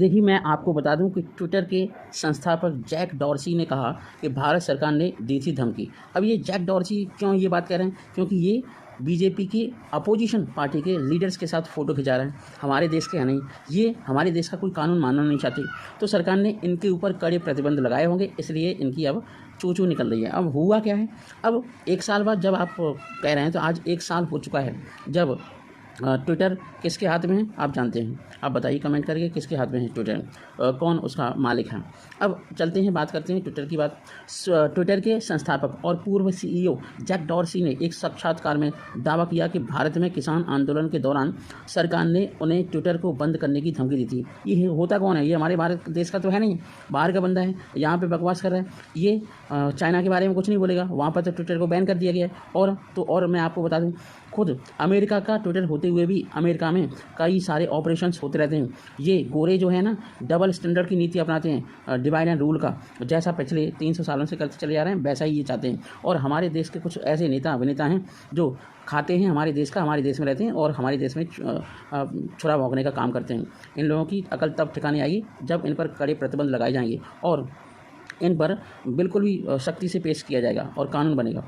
देखिए, मैं आपको बता दूं कि ट्विटर के संस्थापक जैक डॉर्सी ने कहा कि भारत सरकार ने दी थी धमकी। अब ये जैक डॉर्सी क्यों ये बात कह रहे हैं? क्योंकि ये बीजेपी की अपोजिशन पार्टी के लीडर्स के साथ फ़ोटो खिंचा रहे हैं, हमारे देश के हैं नहीं। ये हमारे देश का कोई कानून मानना नहीं चाहते, तो सरकार ने इनके ऊपर कड़े प्रतिबंध लगाए होंगे, इसलिए इनकी अब चू चू निकल रही है। अब हुआ क्या है, अब 1 साल बाद जब आप कह रहे हैं, तो आज 1 साल हो चुका है जब ट्विटर किसके हाथ में है आप जानते हैं। आप बताइए कमेंट करके किसके हाथ में है ट्विटर, कौन उसका मालिक है। अब चलते हैं, बात करते हैं ट्विटर की बात। ट्विटर के संस्थापक और पूर्व सीईओ जैक डॉर्सी ने एक साक्षात्कार में दावा किया कि भारत में किसान आंदोलन के दौरान सरकार ने उन्हें ट्विटर को बंद करने की धमकी दी थी। ये होता कौन है? ये हमारे भारत देश का तो है नहीं, बाहर का बंदा है, यहाँ पे बकवास कर रहा है। ये चाइना के बारे में कुछ नहीं बोलेगा, वहाँ पर तो ट्विटर को बैन कर दिया गया है। और मैं आपको बता दूँ, खुद अमेरिका का ट्विटर होते हुए भी अमेरिका में कई सारे ऑपरेशंस होते रहते हैं। ये गोरे जो है ना, डबल स्टैंडर्ड की नीति अपनाते हैं, डिवाइड एंड रूल का, जैसा पिछले 300 सालों से करते चले जा रहे हैं वैसा ही ये चाहते हैं। और हमारे देश के कुछ ऐसे नेता अभिनेता हैं जो खाते हैं हमारे देश का, हमारे देश में रहते हैं और हमारे देश में छुरा भोंकने का काम करते हैं। इन लोगों की अकल तब ठिकाने आएगी जब इन पर कड़े प्रतिबंध लगाए जाएंगे और इन पर बिल्कुल भी सख्ती से पेश किया जाएगा और कानून बनेगा।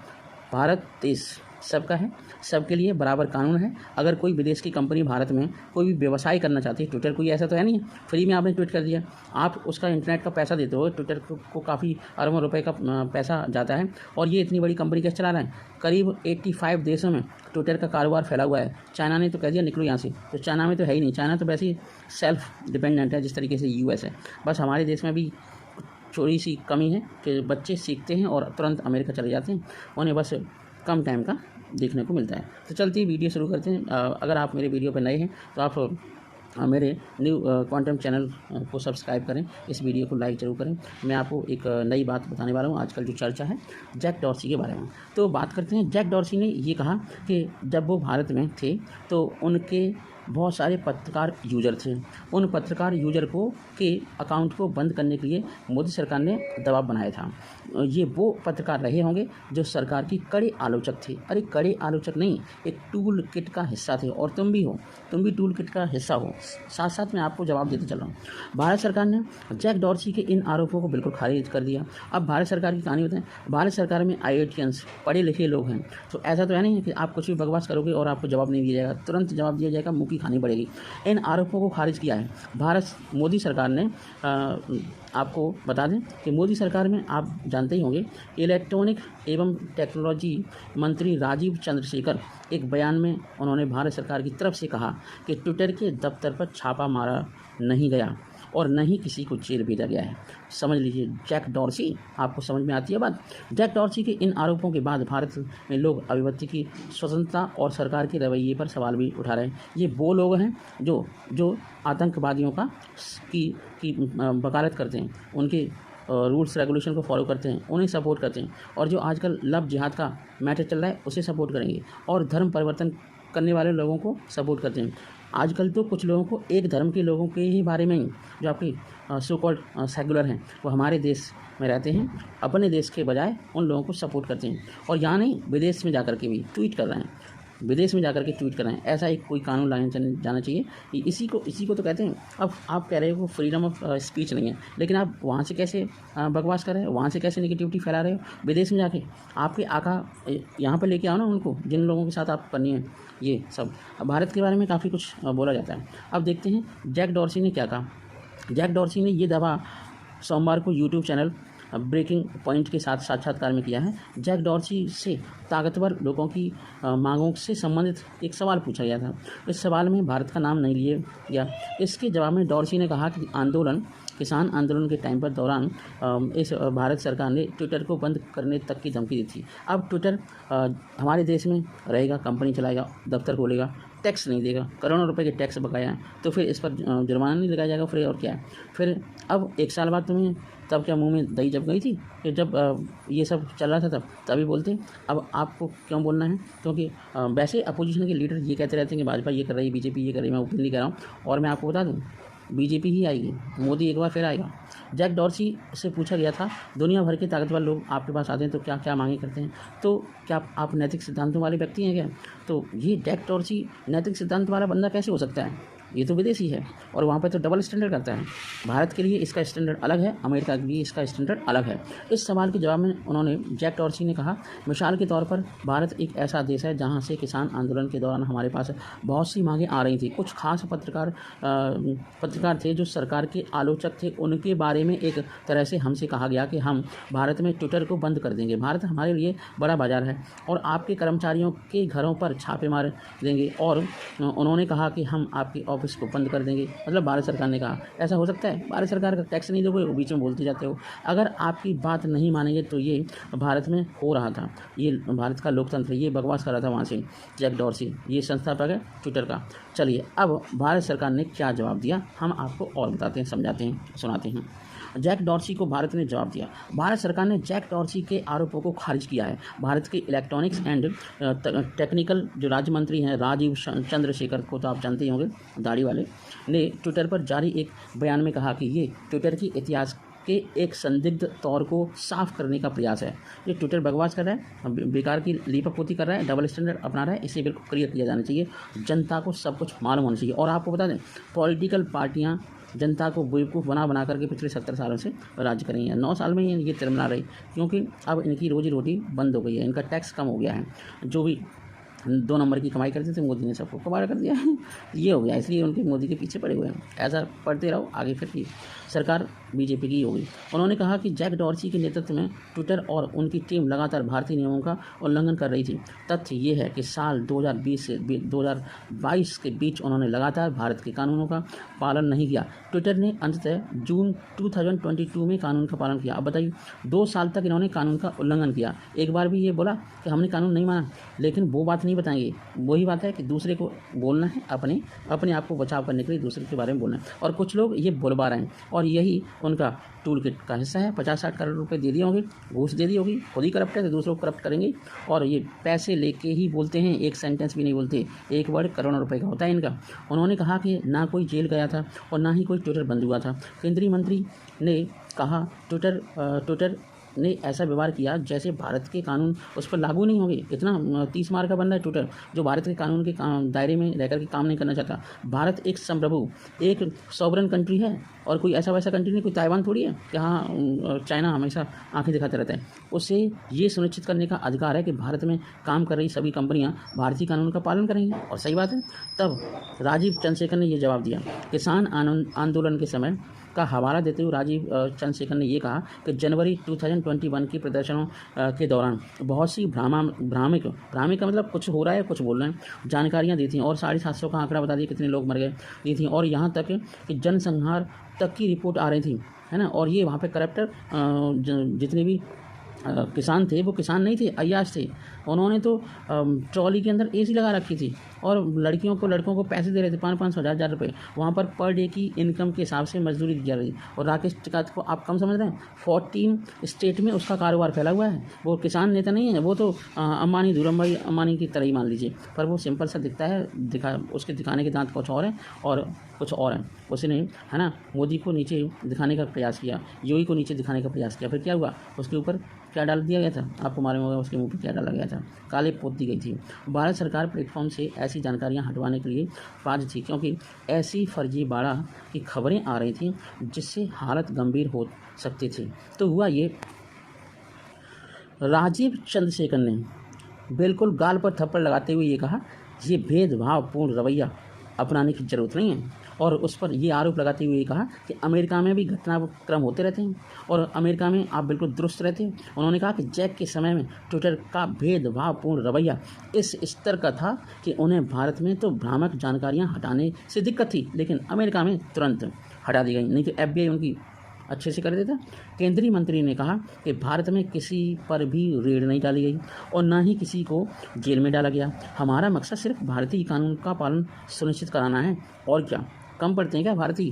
भारत देश सबका है, सबके लिए बराबर कानून है। अगर कोई विदेश की कंपनी भारत में कोई भी व्यवसाय करना चाहती है, ट्विटर कोई ऐसा तो है नहीं है फ्री में आपने ट्वीट कर दिया, आप उसका इंटरनेट का पैसा देते हो, ट्विटर को काफ़ी अरबों रुपए का पैसा जाता है। और ये इतनी बड़ी कंपनी कैसे चला रहा है? करीब 85 देशों में ट्विटर का कारोबार फैला हुआ है। चाइना ने तो कह दिया निकलो यहाँ से, तो चाइना में तो है ही नहीं। चाइना तो वैसे ही सेल्फ डिपेंडेंट है जिस तरीके से यूएस है। बस हमारे देश में भी थोड़ी सी कमी है कि बच्चे सीखते हैं और तुरंत अमेरिका चले जाते हैं, उन्हें बस कम टाइम का देखने को मिलता है। तो चलती है वीडियो शुरू करते हैं। अगर आप मेरे वीडियो पर नए हैं तो आप मेरे न्यू क्वांटम चैनल को सब्सक्राइब करें, इस वीडियो को लाइक ज़रूर करें। मैं आपको एक नई बात बताने वाला हूँ। आजकल जो चर्चा है जैक डॉर्सी के बारे में, तो बात करते हैं। जैक डॉर्सी ने ये कहा कि जब वो भारत में थे तो उनके बहुत सारे पत्रकार यूजर थे। उन पत्रकार यूजर के अकाउंट को बंद करने के लिए मोदी सरकार ने दबाव बनाया था। ये वो पत्रकार रहे होंगे जो सरकार की कड़े आलोचक थे। अरे कड़े आलोचक नहीं, एक टूल किट का हिस्सा थे, और तुम भी टूल किट का हिस्सा हो। साथ साथ मैं आपको जवाब देते चल रहा हूँ। भारत सरकार ने जैक डॉर्सी के इन आरोपों को बिल्कुल खारिज कर दिया। अब भारत सरकार की कहानी बताएं। भारत सरकार में IITians पढ़े लिखे लोग हैं, तो ऐसा तो है नहीं कि आप कुछ भी बकवास करोगे और आपको जवाब नहीं दिया जाएगा, तुरंत जवाब दिया जाएगा, मुँह की खानी पड़ेगी। इन आरोपों को खारिज किया है भारत मोदी सरकार ने। आपको बता दें कि मोदी सरकार में आप जानते ही होंगे, इलेक्ट्रॉनिक एवं टेक्नोलॉजी मंत्री राजीव चंद्रशेखर, एक बयान में उन्होंने भारत सरकार की तरफ से कहा कि ट्विटर के दफ्तर पर छापा मारा नहीं गया और न ही किसी को जेल भेजा गया है। समझ लीजिए जैक डॉर्सी, आपको समझ में आती है बात? जैक डॉर्सी के इन आरोपों के बाद भारत में लोग अभिव्यक्ति की स्वतंत्रता और सरकार के रवैये पर सवाल भी उठा रहे हैं। ये वो लोग हैं जो आतंकवादियों की वकालत करते हैं, उनके रूल्स रेगुलेशन को फॉलो करते हैं, उन्हें सपोर्ट करते हैं, और जो आजकल लव जिहाद का मैटर चल रहा है उसे सपोर्ट करेंगे, और धर्म परिवर्तन करने वाले लोगों को सपोर्ट करते हैं। आजकल तो कुछ लोगों को एक धर्म के लोगों के ही बारे में ही, जो आपकी सो कॉल्ड सेकुलर हैं, वो हमारे देश में रहते हैं, अपने देश के बजाय उन लोगों को सपोर्ट करते हैं, और यहाँ नहीं विदेश में जाकर के भी ट्वीट कर रहे हैं, विदेश में जाकर के ट्वीट कर रहे हैं। ऐसा एक कोई कानून लाया जाना चाहिए। इसी को तो कहते हैं। अब आप कह रहे हो फ्रीडम ऑफ स्पीच नहीं है, लेकिन आप वहाँ से कैसे बकवास कर रहे हो, वहाँ से कैसे नेगेटिविटी फैला रहे हो? विदेश में जाके आपके आका यहाँ पर लेके आओ ना उनको, जिन लोगों के साथ आप करनी है ये सब। अब भारत के बारे में काफ़ी कुछ बोला जाता है। अब देखते हैं जैक डॉर्सी ने क्या कहा। जैक डॉर्सी ने ये दावा सोमवार को यूट्यूब चैनल ब्रेकिंग पॉइंट के साथ साक्षात्कार में किया है। जैक डॉर्सी से ताकतवर लोगों की मांगों से संबंधित एक सवाल पूछा गया था। इस सवाल में भारत का नाम नहीं लिया गया। इसके जवाब में डॉर्सी ने कहा कि किसान आंदोलन के टाइम पर दौरान इस भारत सरकार ने ट्विटर को बंद करने तक की धमकी दी थी। अब ट्विटर हमारे देश में रहेगा, कंपनी चलाएगा, दफ्तर खोलेगा, टैक्स नहीं देगा, करोड़ों रुपए के टैक्स बकाया है, तो फिर इस पर जुर्माना नहीं लगाया जाएगा? फिर और क्या है? फिर अब 1 साल बाद तुम्हें तब क्या मुंह में दही जम गई थी कि जब ये सब चल रहा था तभी बोलते? अब आपको क्यों बोलना है? क्योंकि वैसे अपोजिशन के लीडर ये कहते रहते हैं कि भाजपा ये कर रही है, बीजेपी ये कर रही है। मैं ओपनली कह रहा हूँ, और मैं आपको बता दूँ बीजेपी ही आएगी, मोदी एक बार फिर आएगा। जैक डॉर्सी से पूछा गया था, दुनिया भर के ताकतवर लोग आपके पास आते हैं तो क्या क्या मांगे करते हैं, तो क्या आप नैतिक सिद्धांतों वाले व्यक्ति हैं क्या? तो ये जैक डॉर्सी नैतिक सिद्धांत वाला बंदा कैसे हो सकता है? ये तो विदेशी है और वहाँ पे तो डबल स्टैंडर्ड करता है। भारत के लिए इसका स्टैंडर्ड अलग है, अमेरिका के लिए इसका स्टैंडर्ड अलग है। इस सवाल के जवाब में उन्होंने जैक डॉर्सी ने कहा, मिसाल के तौर पर भारत एक ऐसा देश है जहाँ से किसान आंदोलन के दौरान हमारे पास बहुत सी मांगें आ रही थी। कुछ खास पत्रकार थे जो सरकार के आलोचक थे, उनके बारे में एक तरह से हमसे कहा गया कि हम भारत में ट्विटर को बंद कर देंगे। भारत हमारे लिए बड़ा बाजार है और आपके कर्मचारियों के घरों पर छापे मार देंगे और उन्होंने कहा कि हम आपके ऑफिस को बंद कर देंगे। मतलब भारत सरकार ने कहा, ऐसा हो सकता है? भारत सरकार का टैक्स नहीं दोगे, बीच में बोलते जाते हो। अगर आपकी बात नहीं मानेंगे तो ये भारत में हो रहा था, ये भारत का लोकतंत्र, ये बकवास कर रहा था वहाँ से जैक डॉर्सी, ये संस्थापक है ट्विटर का। चलिए अब भारत सरकार ने क्या जवाब दिया हम आपको और बताते हैं, समझाते हैं, सुनाते हैं। जैक डॉर्सी को भारत ने जवाब दिया। भारत सरकार ने जैक डॉर्सी के आरोपों को खारिज किया है। भारत के इलेक्ट्रॉनिक्स एंड टेक्निकल जो राज्य मंत्री हैं राजीव चंद्रशेखर को तो आप जानते ही होंगे, दाढ़ी वाले, ने ट्विटर पर जारी एक बयान में कहा कि ये ट्विटर की इतिहास के एक संदिग्ध तौर को साफ करने का प्रयास है। ये ट्विटर बकवास कर रहा है, बेकार की लीपापोती कर रहा है, डबल स्टैंडर्ड अपना रहा है, इसे बिल्कुल क्लियर किया जाना चाहिए। जनता को सब कुछ मालूम होना चाहिए। और आपको बता दें, पॉलिटिकल पार्टियां जनता को बेवकूफ़ बना करके पिछले 70 सालों से राज्य कर रही हैं। 9 साल में ये तिरमना रही, क्योंकि अब इनकी रोजी रोटी बंद हो गई है, इनका टैक्स कम हो गया है। जो भी 2 नंबर की कमाई करते थे मोदी ने सबको कबाड़ कर दिया है, ये हो गया। इसलिए उनके मोदी के पीछे पड़े हुए हैं। ऐसा पढ़ते रहो, आगे फिर की सरकार बीजेपी की होगी। उन्होंने कहा कि जैक डॉर्सी के नेतृत्व में ट्विटर और उनकी टीम लगातार भारतीय नियमों का उल्लंघन कर रही थी। तथ्य ये है कि साल 2020 से 2022 के बीच उन्होंने लगातार भारत के कानूनों का पालन नहीं किया। ट्विटर ने अंततः जून 2022 में कानून का पालन किया। अब बताइए, 2 साल तक इन्होंने कानून का उल्लंघन किया। एक बार भी ये बोला कि हमने कानून नहीं माना, लेकिन वो बात नहीं बताएंगे। वही बात है कि दूसरे को बोलना है, अपने आप को बचाव करने के लिए दूसरे के बारे में बोलना है। और कुछ लोग ये बुलवा रहे हैं और यही उनका टूल किट का हिस्सा है। 50-60 करोड़ रुपए दे दिए होंगे, घूस दे दी होगी, खुद ही करप्ट है तो दूसरों को करप्ट करेंगे। और ये पैसे लेके ही बोलते हैं, एक सेंटेंस भी नहीं बोलते, एक वर्ड करोड़ों रुपए का होता है इनका। उन्होंने कहा कि ना कोई जेल गया था और ना ही कोई ट्विटर बंद हुआ था। केंद्रीय मंत्री ने कहा ट्विटर ने ऐसा व्यवहार किया जैसे भारत के कानून उस पर लागू नहीं होंगे। इतना 30 मार का बंदा है ट्विटर, जो भारत के कानून के दायरे में रहकर के काम नहीं करना चाहता। भारत एक संप्रभु, एक सॉवरन कंट्री है और कोई ऐसा वैसा कंट्री नहीं, कोई ताइवान थोड़ी है कि हाँ चाइना हमेशा आंखें दिखाते रहता है। उसे ये सुनिश्चित करने का अधिकार है कि भारत में काम कर रही सभी कंपनियां भारतीय कानून का पालन करेंगी। और सही बात है। तब राजीव चंद्रशेखर ने ये जवाब दिया। किसान आंदोलन के समय का हवाला देते हुए राजीव चंद्रशेखर ने यह कहा कि जनवरी 2021 के प्रदर्शनों के दौरान बहुत सी भ्रामिक का मतलब कुछ हो रहा है कुछ बोल रहे हैं जानकारियां दी थी और 750 का आंकड़ा बता दिया कितने लोग मर गए दी थी। और यहाँ तक कि जनसंहार तक की रिपोर्ट आ रही थी, है ना। और ये वहाँ पे करप्टर जितने भी किसान थे वो किसान नहीं थे, अय्याश थे। उन्होंने तो ट्रॉली के अंदर एसी लगा रखी थी और लड़कों को पैसे दे रहे थे 500 हज़ार रुपये। वहाँ पर पर डे की इनकम के हिसाब से मजदूरी दी जा रही। और राकेश टिकैत को आप कम समझ रहे हैं, 14 स्टेट में उसका कारोबार फैला हुआ है। वो किसान नेता नहीं है, वो तो अंबानी, धीरूभाई भाई अंबानी की तरह ही मान लीजिए। पर वो सिंपल सा दिखता है, उसके दिखाने के दांत कुछ और हैं और कुछ और हैं। उसने, है ना, मोदी को नीचे दिखाने का प्रयास किया, योगी को नीचे दिखाने का प्रयास किया। फिर क्या हुआ, उसके ऊपर क्या डाल दिया गया था, आपको मालूम होगा उसके मुंह पर क्या डाला गया था, काले पोत दी गई थी। भारत सरकार प्लेटफॉर्म से ऐसी जानकारियां हटवाने के लिए बाध्य थी, क्योंकि ऐसी फर्जीवाड़ा की खबरें आ रही थी जिससे हालत गंभीर हो सकती थी। तो हुआ ये, राजीव चंद्रशेखर ने बिल्कुल गाल पर थप्पड़ लगाते हुए ये कहा, ये भेदभावपूर्ण रवैया अपनाने की ज़रूरत नहीं है। और उस पर ये आरोप लगाते हुए कहा कि अमेरिका में भी घटनाक्रम होते रहते हैं और अमेरिका में आप बिल्कुल दुरुस्त रहते हैं। उन्होंने कहा कि जैक के समय में ट्विटर का भेदभावपूर्ण रवैया इस स्तर का था कि उन्हें भारत में तो भ्रामक जानकारियां हटाने से दिक्कत थी, लेकिन अमेरिका में तुरंत हटा दी गई, नहीं तो FBI उनकी अच्छे से कर देता। केंद्रीय मंत्री ने कहा कि भारत में किसी पर भी रेड नहीं डाली गई और ना ही किसी को जेल में डाला गया। हमारा मकसद सिर्फ भारतीय कानून का पालन सुनिश्चित कराना है। और क्या कम पड़ते हैं क्या भारतीय?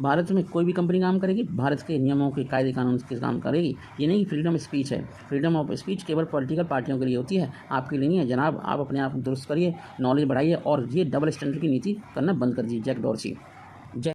भारत में कोई भी कंपनी काम करेगी, भारत के नियमों के कायदे कानून के काम करेगी। ये नहीं फ्रीडम स्पीच है। फ्रीडम ऑफ स्पीच केवल पॉलिटिकल पार्टियों के लिए होती है, आपके लिए नहीं है जनाब। आप अपने आप दुरुस्त करिए, नॉलेज बढ़ाइए और ये डबल स्टैंडर्ड की नीति करना बंद कर दीजिए। Jack Dorsey.